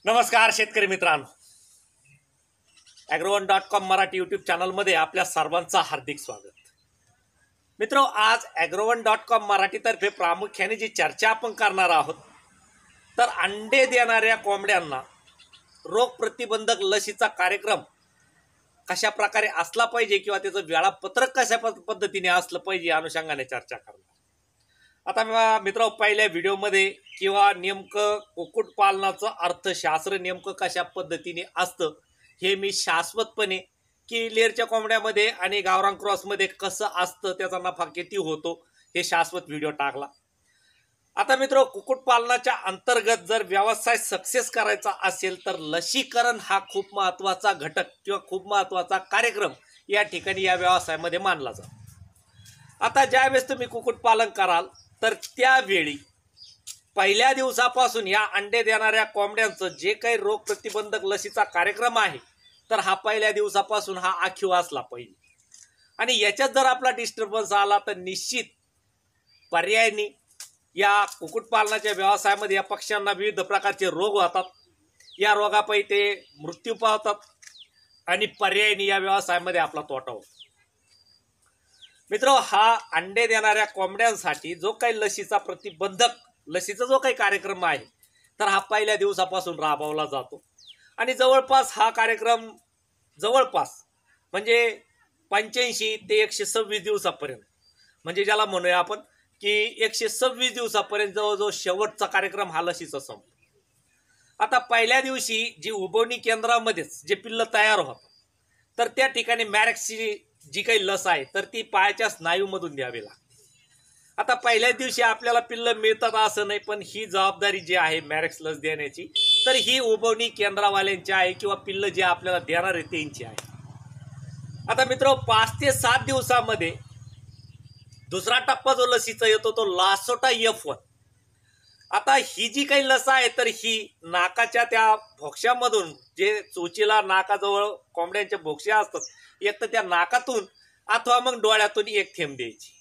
नमस्कार शेतकरी मित्रांनो, ॲग्रोवन.com मराठी यूट्यूब चॅनलमध्ये आपल्या सर्वांचं हार्दिक स्वागत. मित्रो, आज ॲग्रोवन.com मराठीतर्फे प्रामुख्याने जी चर्चा आपण करणार आहोत तर अंडे देणाऱ्या कोंबड्यांना रोग प्रतिबंधक लसीचा कार्यक्रम कशा प्रकारे असला पाहिजे किंवा त्याचं वेळापत्रक कशा पद्धतीने असलं पाहिजे या अनुषंगाने चर्चा करणार. आता मित्र, पहिल्या व्हिडिओमध्ये किंवा नेमकं कुक्कुटपालनाचं अर्थशास्त्र नेमकं कशा पद्धतीने असतं हे मी शाश्वतपणे की लेअरच्या कोंबड्यामध्ये आणि गावरान क्रॉसमध्ये कसं असतं, त्याचा नफा किती होतो हे शाश्वत व्हिडिओ टाकला. आता मित्र, कुक्कुटपालनाच्या अंतर्गत जर व्यवसाय सक्सेस करायचा असेल तर लसीकरण हा खूप महत्त्वाचा घटक किंवा खूप महत्त्वाचा कार्यक्रम या ठिकाणी या व्यवसायामध्ये मानला जातो. आता ज्यावेळेस तुम्ही कुक्कुटपालन कराल तर त्यावेळी पहिल्या दिवसापासून या अंडे देणाऱ्या कोंबड्यांचं जे काही रोग प्रतिबंधक लसीचा कार्यक्रम आहे तर हा पहिल्या दिवसापासून हा आखीव असला पाहिजे. आणि याच्यात जर आपला डिस्टर्बन्स आला तर निश्चित पर्यायाने या कुक्कुटपालनाच्या व्यवसायामध्ये या पक्ष्यांना विविध प्रकारचे रोग होतात. या रोगापायी ते मृत्यू पावतात आणि पर्यायाने या व्यवसायामध्ये आपला तोटा होतो. मित्र, हा अंडे देणाऱ्या कोंबड्यांसाठी जो काही लसीचा जो काही कार्यक्रम आहे तर हा पहिल्या दिवसापासून राबवला जातो. आणि जवळपास हा कार्यक्रम म्हणजे 85 ते 126 दिवसापर्यंत, म्हणजे ज्याला म्हणूया आपण की 126 दिवसापर्यंत जवळजवळ शेवटचा कार्यक्रम हा लसीचा संपतो. आता पहिल्या दिवशी जी उबवणी केंद्रामध्येच जे पिल्लं तयार होतात तर त्या ठिकाणी मॅरेक्सची जी काही लस आहे तर ती पायाच्या स्नायूमधून द्यावी लागते. आता पहिल्याच दिवशी आपल्याला पिल्लं मिळतात असं नाही, पण ही जबाबदारी जी आहे मॅरेक्स लस देण्याची तर ही उबवणी केंद्रावाल्यांची आहे किंवा पिल्लं जे आपल्याला देणार आहे त्यांची आहे. आता मित्र, 5 ते 7 दिवसामध्ये दुसरा टप्पा जो लसीचा येतो तो लासोटा F1. आता ही जी काही लस आहे तर ही नाकाच्या त्या भोक्ष्यामधून, जे चोचीला नाकाजवळ कोंबड्यांच्या भोक्ष्या असतात, एक तर त्या नाकातून अथवा मग डोळ्यातून एक थेंब द्यायची.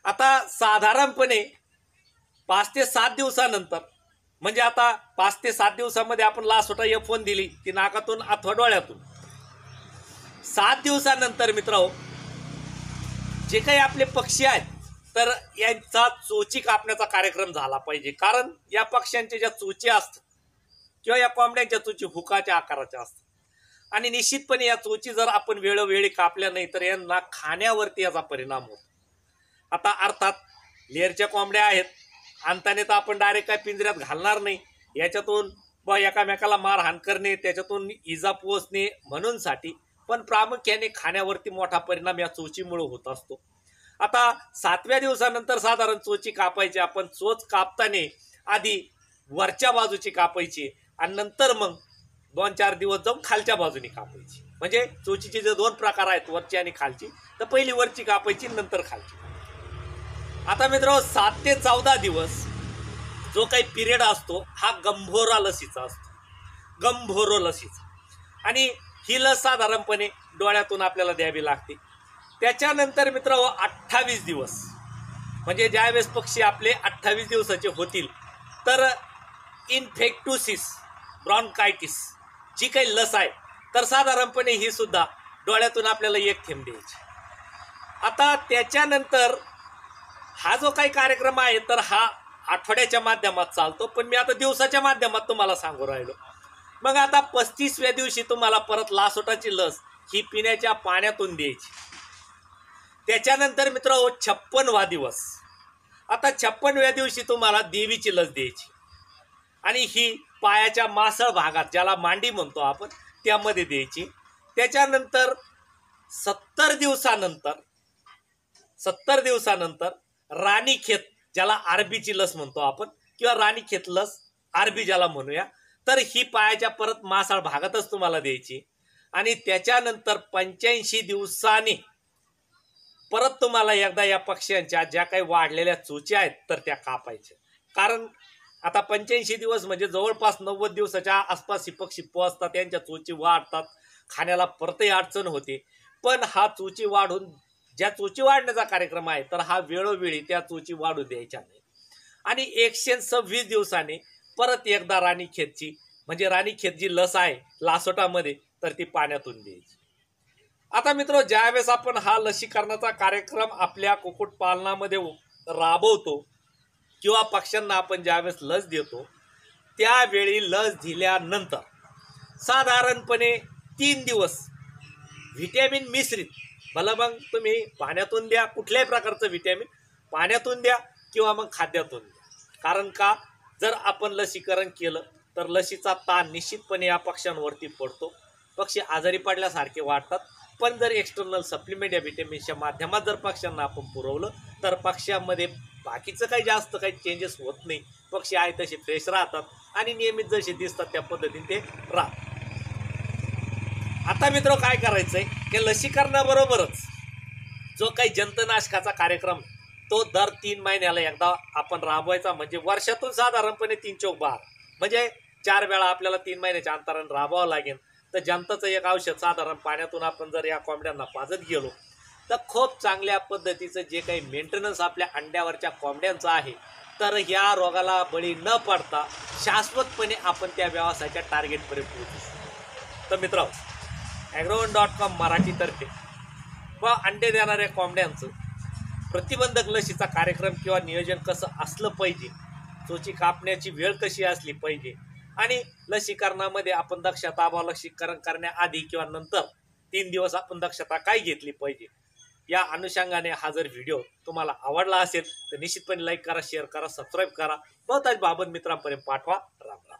आता साधारणपणे 5 ते 7 दिवसानंतर, म्हणजे आता 5 ते 7 दिवसामध्ये आपण लासोटा F1 दिली ती नाकातून अथवा डोळ्यातून. 7 दिवसानंतर मित्रांनो, जे काही आपले पक्षी आहेत तर यांचा चोची कापण्याचा कार्यक्रम झाला पाहिजे. कारण या पक्ष्यांच्या ज्या चोची असतात किंवा या कोंबड्यांच्या चोची हुकाच्या आकाराच्या असतात आणि निश्चितपणे या चोची जर आपण वेळोवेळी कापल्या नाही तर यांना खाण्यावरती याचा परिणाम होतो. आता अर्थात लेअरच्या कोंबड्या आहेत, आणताने तर आपण डायरेक्ट काय पिंजऱ्यात घालणार नाही, याच्यातून एकामेकाला मारहाण करणे, त्याच्यातून इजा पोचणे म्हणून साठी, पण प्रामुख्याने खाण्यावरती मोठा परिणाम या चोचीमुळे होत असतो. आता 7व्या दिवसानंतर साधारण चोची कापायची. आपण चोच कापताना आधी वरच्या बाजूची कापायची आणि नंतर मग 2-4 दिवस जाऊन खालच्या बाजूने कापायची. म्हणजे चोचीचे जे 2 प्रकार आहेत, वरची आणि खालची, तर पहिली वरची कापायची नंतर खालची. आता मित्र, 7 ते 14 दिवस जो काही पिरियड असतो हा गंभोरा लसीचा असतो, गंभोरो लसीचा. आणि ही लस साधारणपणे डोळ्यातून आपल्याला द्यावी लागते. त्याच्यानंतर मित्र 28 दिवस, म्हणजे ज्यावेळेस पक्षी आपले 28 दिवसाचे होतील तर इन्फेक्टोसिस ब्रॉन्कायटिस जी काही लस आहे तर साधारणपणे ही सुद्धा डोळ्यातून आपल्याला एक थेंब द्यायची. आता त्याच्यानंतर हा जो काही कार्यक्रम आहे तर हा आठवड्याच्या माध्यमात चालतो, पण मी आता दिवसाच्या माध्यमात तुम्हाला सांगू राहिलो. मग आता 35व्या दिवशी तुम्हाला परत लासोटाची लस ही पिण्याच्या पाण्यातून द्यायची. त्याच्यानंतर मित्र 56वा दिवस. आता 56व्या दिवशी तुम्हाला देवीची लस द्यायची आणि ही पायाच्या मासळ भागात, ज्याला मांडी म्हणतो आपण, त्यामध्ये द्यायची. त्याच्यानंतर 70 दिवसानंतर राणीखेत, ज्याला आरबीची लस म्हणतो आपण किंवा राणीखेत लस आरबी ज्याला म्हणूया, तर ही पायाच्या परत मासाळ भागातच तुम्हाला द्यायची. आणि त्याच्यानंतर 85 दिवसांनी परत तुम्हाला एकदा या पक्ष्यांच्या ज्या काही वाढलेल्या चोची आहेत तर त्या कापायच्या. कारण आता 85 दिवस म्हणजे जवळपास 90 दिवसाच्या आसपास ही पक्षी पोहोचतात, त्यांच्या चोची वाढतात, खाण्याला परतही अडचण होते. पण हा चोची वाढून, ज्या चोची वाढण्याचा कार्यक्रम आहे तर हा वेळोवेळी त्या चोची वाढू द्यायच्या नाही. आणि 126 दिवसांनी परत एकदा राणीखेतची म्हणजे राणीखेत जी लस आहे लासोटामध्ये, तर ती पाण्यातून द्यायची. आता मित्र, ज्यावेळेस आपण हा लसीकरणाचा कार्यक्रम आपल्या कुक्कुटपालनामध्ये राबवतो किंवा पक्ष्यांना आपण ज्यावेळेस लस देतो, त्यावेळी लस दिल्यानंतर साधारणपणे 3 दिवस व्हिटॅमिन मिश्रित, भलं मग तुम्ही पाण्यातून द्या, कुठल्याही प्रकारचं व्हिटॅमिन पाण्यातून द्या किंवा मग खाद्यातून द्या. कारण का, जर आपण लसीकरण केलं तर लसीचा ताण निश्चितपणे या पक्ष्यांवरती पडतो, पक्षी आजारी पडल्यासारखे वाटतात. पण जर एक्सटर्नल सप्लिमेंट या व्हिटॅमिन्सच्या माध्यमात जर पक्ष्यांना आपण पुरवलं तर पक्ष्यांमध्ये बाकीचं काही जास्त काही चेंजेस होत नाही. पक्षी आहे तसे फ्रेश राहतात आणि नियमित जसे दिसतात त्या पद्धतीने ते राहतात. आता मित्र, काय करायचंय की लसीकरणाबरोबरच जो काही जंतनाशकाचा कार्यक्रम तो दर 3 महिन्याला एकदा आपण राबवायचा. म्हणजे वर्षातून साधारणपणे 3 चौक 12, म्हणजे 4 वेळा आपल्याला 3 महिन्याच्या अंतराने राबवावं लागेल. तर जंताचं एक औषध साधारण पाण्यातून आपण जर या कोंबड्यांना पाजत गेलो तर खूप चांगल्या पद्धतीचं जे काही मेंटेनन्स आपल्या अंड्यावरच्या कोंबड्यांचं आहे, तर या रोगाला बळी न पडता शाश्वतपणे आपण त्या व्यवसायाच्या टार्गेटपर्यंत पोहोचू शकतो. तर मित्र, ॲग्रोवन.com मराठीतर्फे व अंडे देणाऱ्या कोंबड्यांचं प्रतिबंधक लसीचा कार्यक्रम किंवा नियोजन कसं असलं पाहिजे, चोची कापण्याची वेळ कशी असली पाहिजे आणि लसीकरणामध्ये आपण दक्षता व लसीकरण करण्याआधी किंवा नंतर 3 दिवस आपण दक्षता काय घेतली पाहिजे, या अनुषंगाने हा जर व्हिडिओ तुम्हाला आवडला असेल तर निश्चितपणे लाईक करा, शेअर करा, सबस्क्राईब करा, बहुतांश बाबत मित्रांपर्यंत पाठवा. राम राम.